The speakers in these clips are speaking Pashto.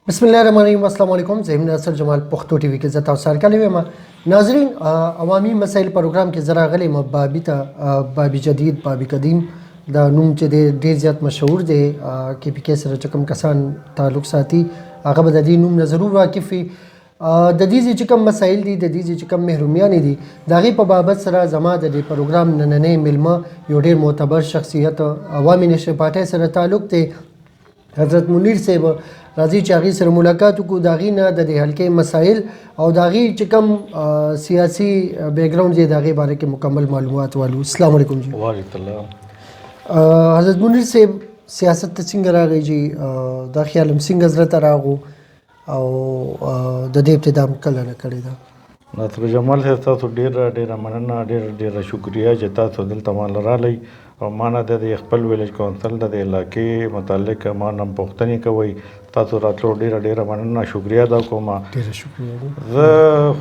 بسم الله الرحمن الرحیم. السلام علیکم. زه ناصر جمال پښتو ټي وي کې زتا سره کلی یم. ناظرین، عوامي مسایل پروګرام کې زرا غلی بابي ته بابي جدید بابي قدیم دا نوم چې ډیر زیات مشهور دی کې پی کې سره چې کوم کسان تعلق ساتي هغه به د دې نوم نه ضرور واقف وي. د دې چې کوم مسایل دي د دې چې کوم محرومیان دي د هغې په بابت سره زما د دې پروګرام نننی میلمه یو ډیر معتبر شخصیت عوامي نشر پارټۍ سره تعلق دی حضرت منیر صاحب. راځي چې هغې سره ملاقات وکړو، د هغې نه د دې حلقې مسایل او د هغې چې کوم سیاسي بیکګراؤنډ دی د هغې باره کې مکمل معلومات والو. السلام علیکم جی. وعلیکم السلام. حضرت منیر صاحب سیاست ته څنګه راغی جی؟ دا خیال هم څنګه زړه ته راغو او د دې ابتدا هم کله نه کړې ده؟ ناصر جمال صاحب تاسو ډېره مننه، ډېره شکریه چې تاسو دلته مال رالی او ما نه د خپل ویلیج کونسل د علاقې متعلق ما نه پوښتنې کوئ. تاسو راتلو ډېره مننه، شکریه ادا کوم. ډېره شکریه. زه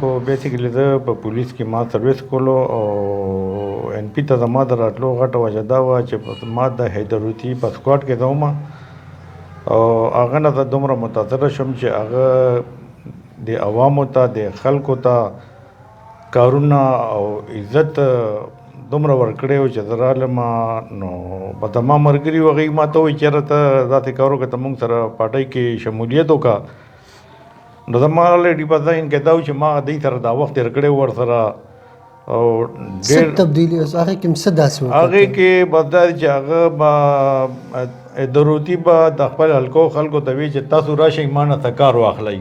خو بیسیکلی زه په پولیس کې ما سروس کولو او ان پی ته زما د راتلو غټه وجه دا وه چې ما د حیدروتي په سکواډ کې زه وم او هغه نه زه دومره متاثره شوم چې هغه د عوامو ته د خلکو ته کارونه او عزت دومره ورکړی و چې زه رالم نو په زما ملګري و هغوی ما ته وایي چېرې ته داسې کار وکړه ته موږ سره پارټۍ کې شمولیت وکړه. نو زما الریډي په ذهن کې دا و چې ما دوی سره دا وخت تېر کړی و ورسره او څه تبدیلي هغې کې څه داسې وکړه؟ هغې کې بس دا چې هغه به ضرورتي به د خپل حلقو خلکو ته وایي چې تاسو راشئ ما نه څه کار واخلئ.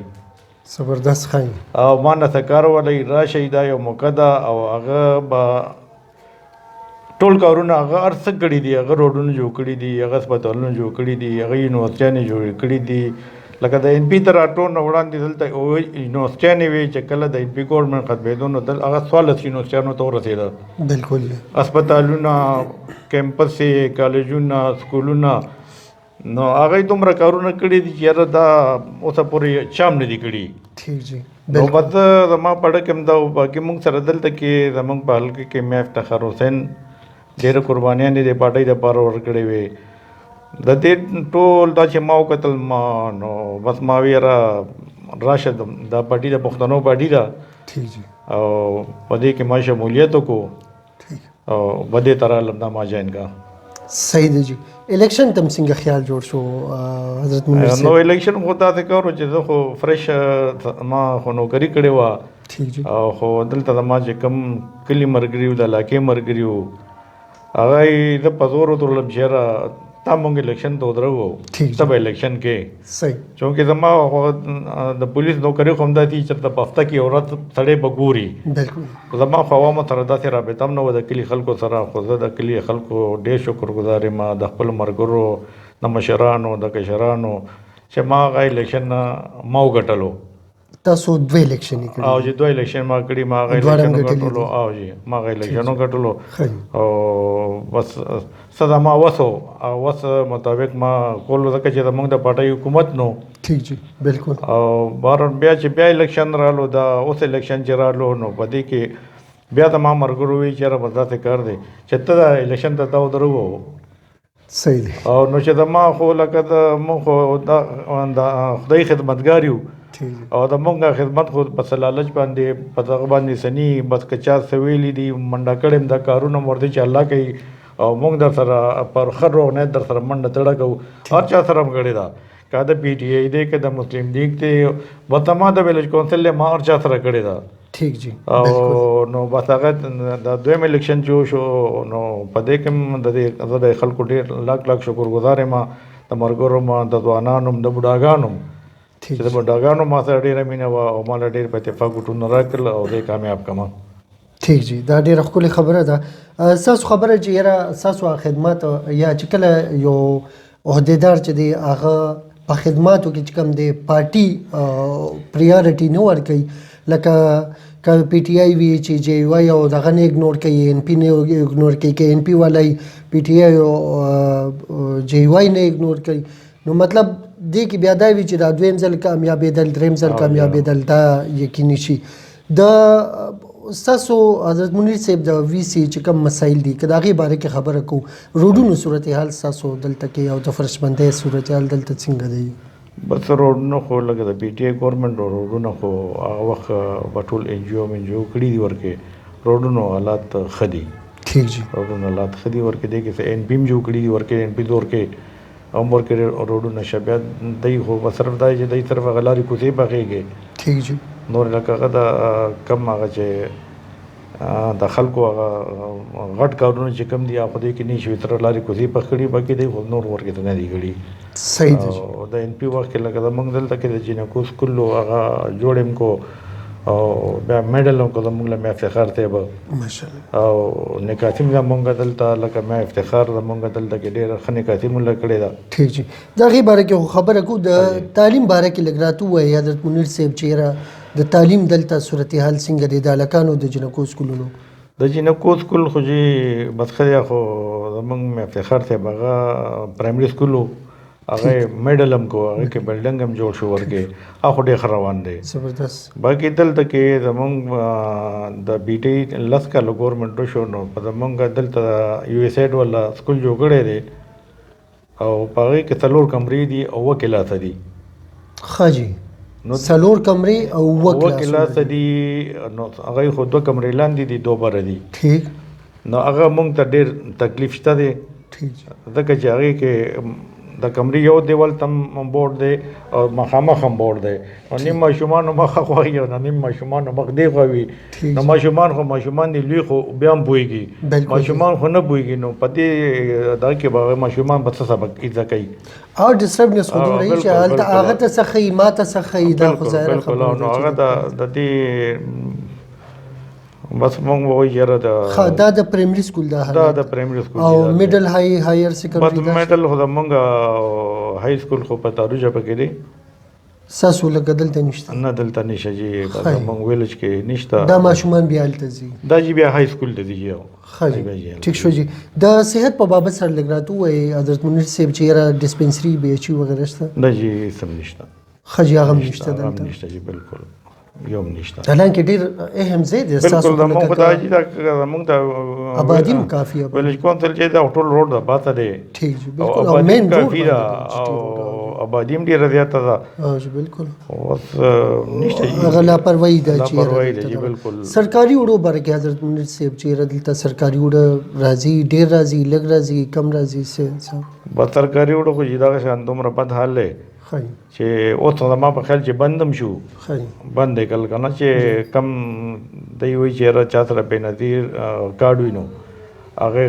زبردست ښایي. او ما نه څه کار واخلئ، راشئ دا یو موقع ده او هغه به ټول کارونه هغه هر څه کړي دي، هغه روډونه جوړ کړي دي، هغه هسپتالونه جوړ کړي دي، هغه یونیورسټیانې جوړې کړي دي. لکه د ان پي تر راټول نه وړاندې دلته یونیورسټیانې وې چې کله د ان پي ګورنمنټ ختمېدو نو هغه 14 یونیورسټیانو ته ورسېده. بلکل. هسپتالونه، کیمپس، کالجونه، سکولونه، نو هغه دومره کارونه کړي دي چې یاره دا اوسه پورې چام نه دي کړي. ٹھیک جی. نو بس زما پړه کې هم دا باقي موږ سره دلته کې زموږ په حلقه کې میا افتخار حسین ډېره قربانیانې د پارټۍ دپاره ورکړې وې. د دې ټول دا چې ما وکتل ما نو بس ما وی یاره راشه دا پارټي د پښتنو پارټي ده. ٹھیک جی. او په دې کې ما شمولیت وکړو او په دې طرح لمدا ما جوائن کا. صحیح دی جی. الیکشن تم څنګه خیال جوړ شو حضرت منیر صاحب؟ نو الیکشن خو داسې کار و چې زه خو فرش ما خو نوکري کړې وه. ٹھیک جی. او خو دلته زما چې کوم کلي ملګري وو د علاقې ملګري وو هغه یې زه په زور وتړلم چې یاره تا مونږ الیکشن ته ودروو ته به الیکشن کې. صحیح. چونکې زما د پولیس نوکري خو همدا دي چې په هفته کې یو ورځ سړی به ګوري. بلکل. زما خو عوامو سره داسې رابطه هم نه وه د کلي خلکو سره، خو زه د کلي خلکو ډېر شکرګزار یم د خپلو ملګرو، د مشرانو، د کشرانو چې ما هغه الیکشن ما وګټلو. تاسو دوه الیکشن یې کړي؟ او چې دوه الیکشن ما کړي، ما هغه الیکشن وګټلو. او جی ما هغه الیکشن وګټلو او بس څه زما وس و او وس مطابق ما کولو، ځکه چې زموږ د پارټۍ حکومت نو. ٹھیک جی. بلکل. او بیا چې بیا الیکشن رالو، دا اوس الیکشن چې رالو نو په دې کې بیا زما ملګرو وایي چې یاره بس داسې کار دی چې ته دا الیکشن ته تا ودروو. صحیح دی. او نو چې زما خو لکه موږ خو د خدای خدمتګار یو او د مونږ خدمت خو په سلالچ باندې په دغه باندې سني بس که چا څه ویلي دي منډه کړې م دا کارونه م ورته چې الله کوي او مونږ در سره پر ښه روغ در سره منډه تړه کوو. هر چا سره م کړې ده، که د پی ټي آی دی، که د مسلم لیگ دی، بس ما د ویلیج کونسل ما هر چا سره کړې ده. ٹھیک جی. او نو بس هغه د دویم الیکشن چې وشو نو په دې کې زه د خلکو ډېر لاک شکرګزار یم، د ملګرو م، د ځوانانو م، د بوډاګانو م چې د بوډاګانو ما سره ډېره مینه وه او ما له ډېر په اتفاق وټونه راکړل او دی کامیاب کړم. ٹھیک جی. دا ډېره ښکلې خبره ده. ستاسو خبره چې یاره ستاسو خدمات یا چې کله یو عهدیدار چې دی هغه په خدماتو کې چې کوم دی پارټي پریارټي نه ورکوي، لکه که پی ټي آی وي چې جے واي او دغه نه اګنور کوي، ان پي نه اګنور کوي، که ان پي والی پی ټي آی او جے واي نه اګنور کوي، نو مطلب دې کې بیا دا وي چې دا دویم ځل کامیابېدل، دریم ځل کامیابېدل دا یقیني شي. د ستاسو حضرت منیر صاحب د وی سی چې کوم مسایل دي که د هغې باره کې خبره کوو، روډونو صورتحال ستاسو دلته کې او د فرشبندۍ صورتحال دلته څنګه دی؟ بس روډونه خو لکه د پی ټی آی ګورنمنټ روډونه خو هغه وخت به ټول ان جی او کړي دي ورکې روډونو حالات ښه دي ٹھیک جی روډونو حالات ښه دي ورکې دی کې ان پی هم جوړ کړي دي ورکې ان پی دور کې هم ورکې روډونه شه بیا دی خو به صرف دا چې دی طرف هغه لارې کوڅې بغېږي ٹھیک جی نور لکه هغه د کم هغه چې د خلکو هغه غټ کارونه چې کم دي هغه دی کې نه شي تر لارې کوڅې پخ کړي باقي دی خو نور ورکې ته نه دي کړي صحیح دی او د ان پی وخت کې لکه زمونږ دلته کې د جینکو سکول هغه جوړ کو او بیا میډل هم کو زمونږ له مې افتخار ته به ماشاءالله او نکاتیم زمونږ دلته لکه مې افتخار زمونږ دلته کې ډېر ښه نکاتیم له کړې ده ٹھیک جی دا غي باره کې خبره کو د تعلیم باره کې لګ راتو وای حضرت منیر صاحب چیرې د تعلیم دلته صورتحال څنګه دی د الکانو د جنکو سکولونو د جینکو سکول خو جی بدخیا خو زمونږ مې افتخار ته بغا پرایمري سکول هغه میډل هم کو هغه کې بلډنګ هم جوړ شو ورکې هغه ډېر ښه روان دی زبردست باقي دلته کې زمونږ د بی ټی لس کالو ګورنمنټ شو نو په زمونږ دلته یو ایس ایډ ولا سکول جوړ کړی دی او په هغې کې څلور کمرې دي او اووه کلاسه دي ښه جی نو څلور کمرې او اووه اووه کلاسه دي نو هغې خو دوه کمرې لاندې دي دوه بره دي ٹھیک نو هغه مونږ ته ډېر تکلیف شته دی ٹھیک جی ځکه چې هغې کې د کمرې یو دیوال تم بورډ دی او مخامخ هم بورډ دی او نیم ماشومانو مخه خوږي او نیم ماشومانو مخ دی خوي نو ماشومان دي لوی خو بیا هم پوهېږي ماشومان خو نه پوهېږي نو په دې دا کې به ماشومان به څه سبق زده کوي او ډسټربنس خو دومره وي چې هلته هغه ته څه ښیي ما ته څه ښیي دا خو ظاهره خبره ده نو هغه د دې بس مونږ وایو یاره دا د پرایمري سکول دا د پرایمري سکول او میډل هایر سیکنډري بس میډل خو زمونږ های سکول خو په تاروجه پکې دی ستاسو لږ دلته نشته نه دلته نشته جی زمونږ ویلج کې نشته دا ماشومان بیا هلته ځي دا جی بیا های سکول ته ځي ښه جی ټیک شو جی د صحت په بابت سره لږ راته ووایئ حضرت منیر صاحب چې یاره ډسپنسري بی ایچ یو وغیره شته نه جی سم نشته ښه جی هغه هم نشته دلته نشته جی بالکل یو هم نشته حالانکه ډېر اهم ځای دی ستاسو بالکل زمونږ خو دا جي دا زمونږ د آبادي هم کافي ویلج کونسل چې دا ټول روډ ده پاته دی ٹھیک جی او بالکل او آبادي مین هم کافي ده او آبادي هم ډېره زیاته ده جی بالکل اوس نشته جي هغه لاپرواهي ده چې لاپرواهي ده جي بالکل سرکاري وړو باره کې حضرت منیر صاحب چې دلته سرکاري وړه راځي ډېر راځي لږ راځي کم راځي څه بس سرکاري وړو خو چې دغه شان دومره بد حال دی ښایي چې اوس زما په خیال چې بند هم شو ښایي بند دی کله که نه چې کم دی وایي چې یاره چا سره بېنظیر کارډ وي نو هغې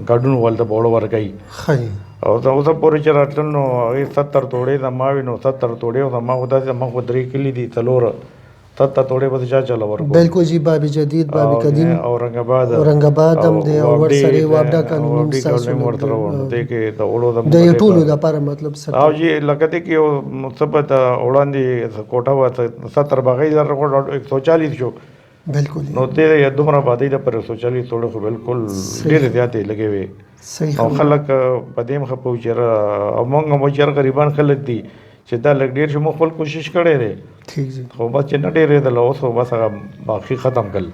کارډونه ولته به وړه ورکوي ښایي او زه اوسه پورې چې راتلل نو هغې 70 توړې زما وي نو 70 توړې او زما خو داسې زما خو 3 کلي دي 4 70 توړې به چا چله ورکوم بالکل جی باب جدید باب قدیم اورنګ آباد هم دی او ورسره وابډا کالوني ستاسو ورته ورته دی کې د وړو د ټولو لپاره مطلب سره او جی لکه دی کې مثبت وړاندې کوټه و 70 بغیر 140 شو بالکل نو دې دومره باندې د پر 140 توړه خو بالکل ډېر زیاتې لګې وي صحیح او خلک په دې مخه پوچر او مونږ مو چر غریبان خلک دي چې دا لګ ډېر شمو خپل کوشش کړي دي ٹھیک جی خو بس چې نه ډېرې د اوس بس هغه باقي ختم کړل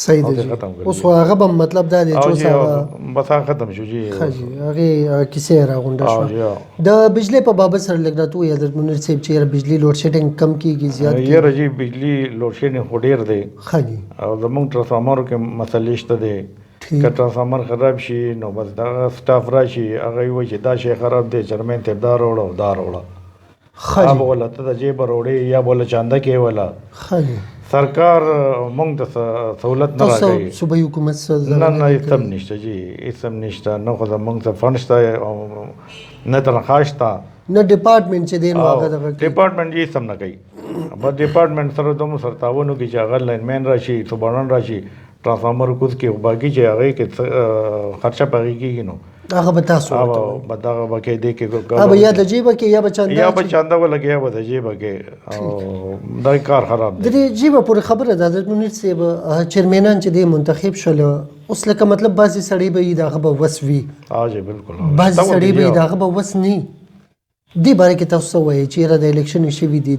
صحیح دی اوس هغه به مطلب دا دی چې اوس هغه بس هغه ختم شو جی هغه کیسه راغونډه شو د بجلی په بابت سره لګ راته وي حضرت منیر صاحب چې بجلی لوډ شیډینګ کم کیږي زیات یې رجی بجلی لوډ شیډینګ خو ډېر دی خالی او زموږ ټرانسفارمر کې مسلې شته دی که ټرانسفارمر خراب شي نو بس دا سټاف راشي هغه وایي چې دا شی خراب دی چرمن ته دا وروړه دا وروړه خالی ولا ته د جیب وروړي یا بوله چاندا کې ولا خالی سرکار مونږ ته سہولت نه راکوي صوبایي حکومت سره نه هیڅ هم نشته جی هیڅ هم نشته نه خو زموږ ته فنډ شته نه تنخواه شته نه ډپارټمنټ چې دی نو هغه دغه ډپارټمنټ یې سم نه کوي بس ډپارټمنټ سره دومره سره تعاون وکړي چې هغه لاین مین راشي سوباران راشي ټرانسفارمر کوز کې باقي چې هغې کې خرچه پهغې کېږي نو هغه به تاسو به دغه به کې دی کې هغه یا د جیبه کې یا به چاندا یا به چاندا ولګي یا به د جیبه کې او دا کار خراب دی د دې جیبه پورې خبره ده حضرت منیر صاحب چیرمنان چې دی منتخب شول اوس لکه مطلب بعضې سړی به یي د هغه به وس وي جی بالکل بعضې سړی به یي د هغه به وس نه دې باره کې تاسو څه وایئ چې یاره د الیکشن شوي دي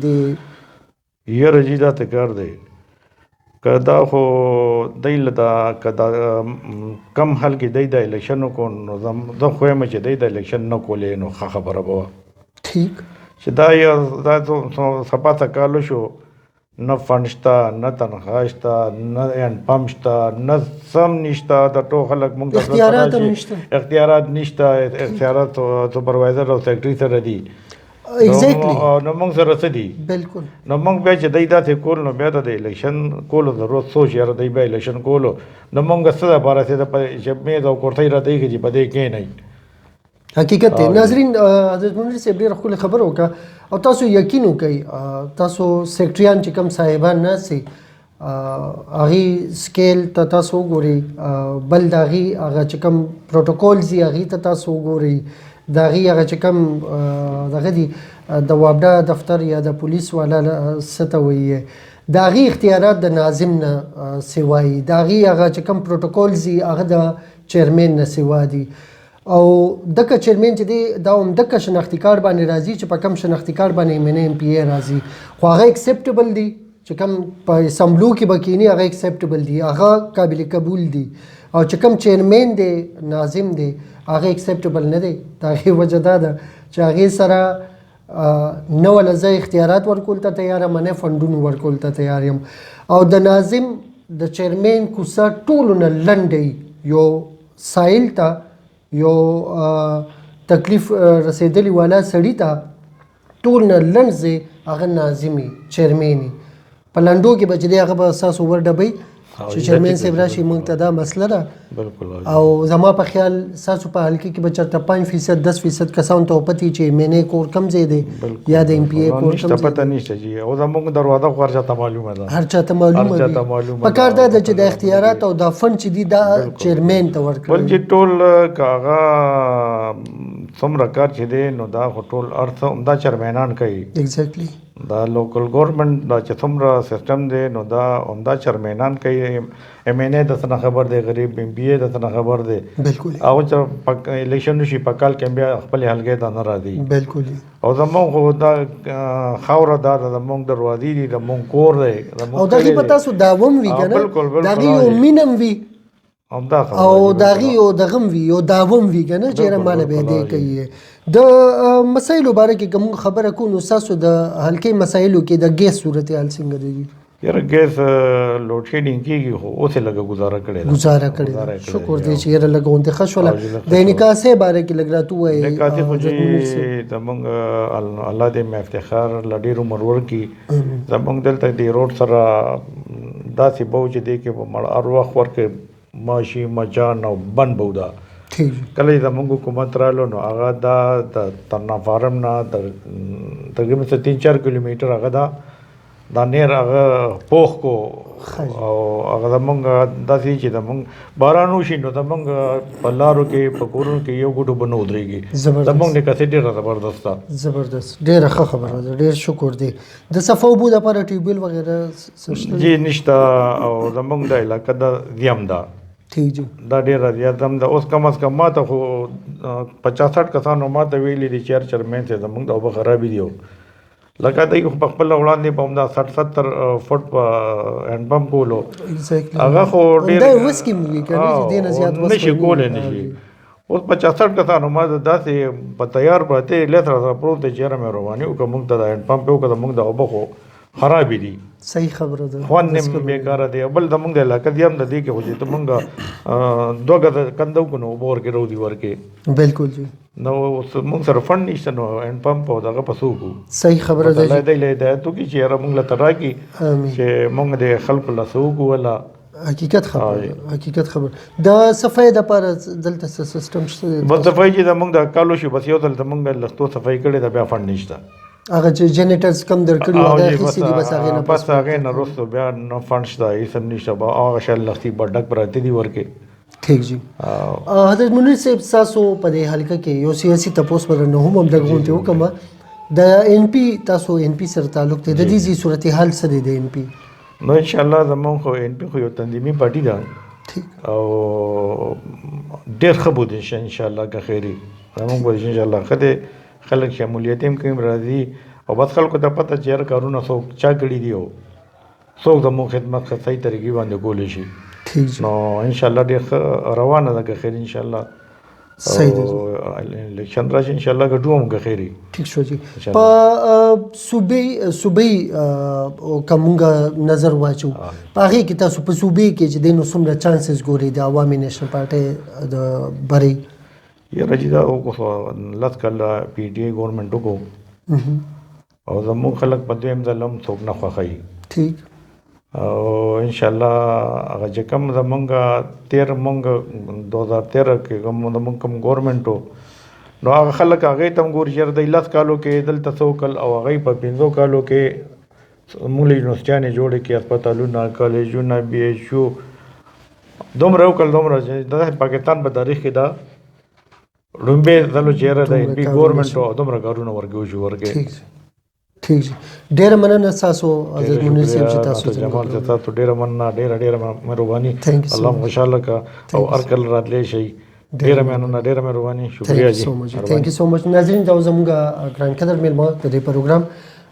یاره جي دا تکرار دی که دا خو دی له دا که دا کم حل کې دی د الیکشن وکړو نو زه خو یم چې دی د الیکشن نه کولې نو ښه خبره به وه ٹھیک چې دا سپا کالو شو نه فنډ شته نه تنخواه شته نه هینډ پمپ شته نه سم نشته د ټول خلک موږ اختیارات هم نشته. اختیارات نشته اختیارات سپروایزر او سیکرټري سره دي ایگزیکټلی نو موږ سره څه دي بالکل نو موږ بیا چې دی داسې کول نو بیا د الیکشن کولو ضرورت سوچ یاره دی بیا الیکشن کولو نو موږ څه دپاره چې میز او کورتۍ راته ایښي چې په دې کښېنئ حقیقت دی. ناظرین حضرت منیر صاحب ډېره ښکلې خبره وکړه او تاسو یقین وکئ تاسو سیکرټریان چې کوم صاحبان ناست دي هغې سکیل ته تاسو وګورئ بل د هغې هغه چې کوم پروټوکولز دي هغې ته تاسو وګورئ د هغې هغه چې کوم دغه دي د وابډا دفتر یا د پولیس والا څه ته وایي د هغې اختیارات د ناظم نه سوا دي د هغې هغه چې کوم پروټوکولز دي هغه د چیرمین نه سوا دي او دغه چیرمین چې دی دا هم دغه شناختي کارت باندې راځي چې په کم شناختي کارت باندې ایم پی ای راځي خو هغه اکسپټیبل دی چې کوم په اسمبلو کې به کینی هغه اکسپټیبل دی هغه قابل قبول دی او چې کوم چیرمین دی ناظم دی هغه اکسپټیبل نه دی د هغې وجه دا ده چې هغې سره نه ولا زه اختیارات ورکول ته تیار یم نه فنډونه ورکول ته تیار یم او د ناظم د چیرمین کوڅه ټولو نه لنډی یو سایل ته یو تکلیف رسیدلی والا سړي ته ټول نه لنډ ځای هغه ناظمي چیرمیني په لنډو کې به چې دی هغه به ستاسو ورډبئ چې چیرمین صاحب راشي موږ ته دا مسله ده او زما په خیال ستاسو په حلقې کې به چېرته 5% 10% کسانو ته وپتې چې ایم کور کم ځای دی یا د ایم پی ای کور کم ځای پته نشته جی او زموږ دروازه خو هر چاته معلومه ده هر چاته معلومه وي پکار دا ده چې د اختیارات او د فنډ چې دي دا چیرمین ته ورکړي بل چې ټول که هغه څومره کار چې دی نو دا خو ټول ارث همدا چیرمینان کوي ایگزیکټلی دا لوکل ګورنمنت دا چې څومره سیستم دی نو دا همدا چیرمینان کوي ایم این ای د څه نه خبر دی غریب ایم پی ای د څه نه خبر دی بالکل او چې الیکشن وشي په کال کې بیا خپلې حلقې ته نه راځي بالکل او زمونږ خو دا خاوره دا زمونږ دروازې دي زمونږ کور دی او دغې په تاسو داوم وي که نه د هغې یو مینم وي او د هغې یو دغم وي یو داوم وي که نه چېرې ماله به یې دی کوي د مسایلو باره کې که موږ خبره کوو نو ستاسو د حلقې مسایلو کې د ګیس صورتحال څنګه دی یاره ګیس لوډ شیډینګ کېږي خو اوس یې لږه گزاره کړې ده گزاره کړې ده شکر دی چې یاره لږه غوندې ښه شوله د نکاسې باره کې لږ راته ووایې نکاسې خو چې زمونږ الله دې مې افتخار له ډېر عمر ورکړي زمونږ دلته دې روډ سره داسې به و چې دې کې به مړه هر وخت ورکې ماشي مچان او بند به و دا کله چې زمونږ حکومت رالو نو هغه دا د ترنا فارم نه تقریبا 3-4 کیلومیټر هغه دا نیر هغه پوخ کو او هغه زمونږ داسې چې زمونږ باران وشي نو زمونږ په لارو کې په کورونو کې یو ګوټو به نه ودرېږي زمونږ نکاسې ډېره زبردست ده زبردست ډېره ښه خبره ده ډېر شکر دی د صفا اوبو دپاره ټیوبویل وغیره جی نشته او زمونږ د علاقه د زیم ده ٹھیک جی دا ډېره زیات هم ده اوس کم از کم ما ته خو 50-60 کسانو ما ته ویلي دي چې هر چیرمین ته زمونږ د اوبه خرابې دي لکه دی خو په خپله وړاندې به همدا 60-70 فوټ په هینډ پمپ کولو هغه خو ډېر نشي کولی نشي اوس 50-60 کسانو ما ته داسې په تیار پرتې لیت را سره پروت دی چې یاره مهرباني وکړه موږ ته د هینډ پمپ یې وکړه زموږ د اوبه خو خرابې دي صحیح خبره ده خوند یې بېکاره دی بل زموږ د علاقه دې هم د دې کې خو چې ته مونږ 2 ګزه کنده وکړو نو اوبه ورکې رودي ورکې بالکل جی نو مونږ سره فنډ نشته نو هینډ پمپ او دغه په څه وکړو صحیح خبره ده الله دې له هدایت وکړي چې یاره مونږ له ته راکړي چې مونږ د خلکو له څه وکړو وله حقیقت خبره حقیقت خبره د صفای دپاره دلته څه سیسټم شته بس صفای چې زموږ د کالو شي بس یو ځل زموږ لښتو صفای کړې ده بیا فنډ نشته هغه چې جنریټرز کم درکړي هغه اخیستي دي بس هغې نه بس هغې نه وروسته بیا نه فنډ شته هېڅ هم نشته هغه شیان لښتي به ډک پراته دي ورکې ٹھیک جی حضرت منیر صاحب ستاسو په دې حلقه کې یو سیاسي تپوس به درنه هم همدغه غونډې وکړم د این پي تاسو این پي سره تعلق دی د دې صورتحال څه دی د این پي نو انشاءالله زمونږ خو این پي خو یو تنظیمي پارټي ده او ډېر ښه بود انشاءالله که خیري زمونږ به انشاءالله ښه دی خلک شمولیت هم کوي راځي او بس خلکو ته پته چې هر کارونه څوک چا کړي دي او څوک زموږ خدمت ښه صحیح طریقې باندې کولی شي نو انشاءالله ډېر ښه روانه ده که خیر انشاءالله صحیح دی جی. الیکشن راشي ان شاء الله ګډو هم غخيري. ٹھیک شو جی. په صوبې کومګه نظر واچو هغه کې تاسو په صوبې کې چې د نو څومره چانسز ګوري د عوامي نېشنل پارټي د بری یا راځي دا او لاس کله پی ډی آی ګورنمنت وکړو او زموږ خلک په دویم ځل هم څوک نه خوښوي. ٹھیک. او ان شاء الله هغه چې کوم زمونږ 2013 کې کوم ګورنمنټ نو هغه خلک هغه تم ګور چیر د 10 کالو کې دلته څوکل او هغه په 15 کالو کې مولي یونیورسيټانه جوړ کې هسپتالونه کالجونه بي ایچ یو دومره وکړ دومره د پاکستان په تاریخ کې دا لومبه دلو چیر د پی ګورنمنټ او دومره کارونه ورګو شو ورګه. ٹھیک جی. ډیر مننه تاسو حضرت منیر صاحب چې تاسو جمال تاسو ډیر مننه ډیر مهرباني الله خوشاله کا او ارکل راتلې شي ډیر مننه مهرباني شکریہ جی. تھینک یو سو مچ. ناظرین دا زموږ ګران قدر میلمه د دې پروګرام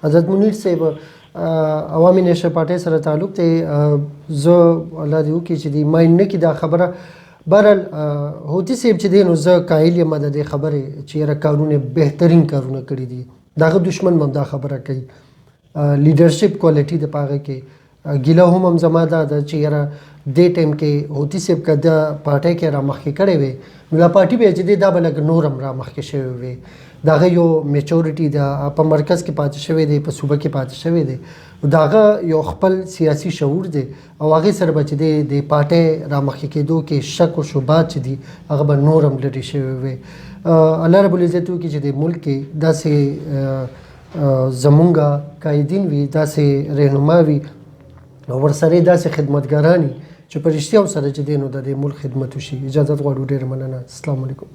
حضرت منیر صاحب عوامي نېشنل پارټي سره تعلق ته زه الله دې وکړي چې دی ماین نه کې دا خبره بهرحال هوتي صاحب چې دی نو زه قایل یم د دې خبرې چې یاره کارونه بهترین کارونه کړي دي دغه دشمن هم دا خبره کوي لیډرشپ کوالټي د پاغه کې ګیله هم زما دا چې یاره دې ټایم کې هوتي صاحب که د پارټۍ کې را مخکې کړی وی نو دا پارټي به چې دی دا به لږ نور هم را مخکې شوی وی دغه یو میچورټي ده په مرکز کې پاتې شوی دی په صوبه کې پاتې شوی دی دغه یو خپل سیاسي شعور دی او هغې سره به چې دی د پارټۍ را مخکې کېدو کې شک او شبهات چې دي هغه به نور هم لرې شوی وی. الله رب العزت وکړي چې د ملک کې داسې زمونږ قایدین وي داسې رهنما وي او ورسره داسې خدمتګاران وي چې په رښتیا سره چې دی نو د دې ملک خدمت وشي. اجازت غواړو. ډېر مننه. السلام علیکم.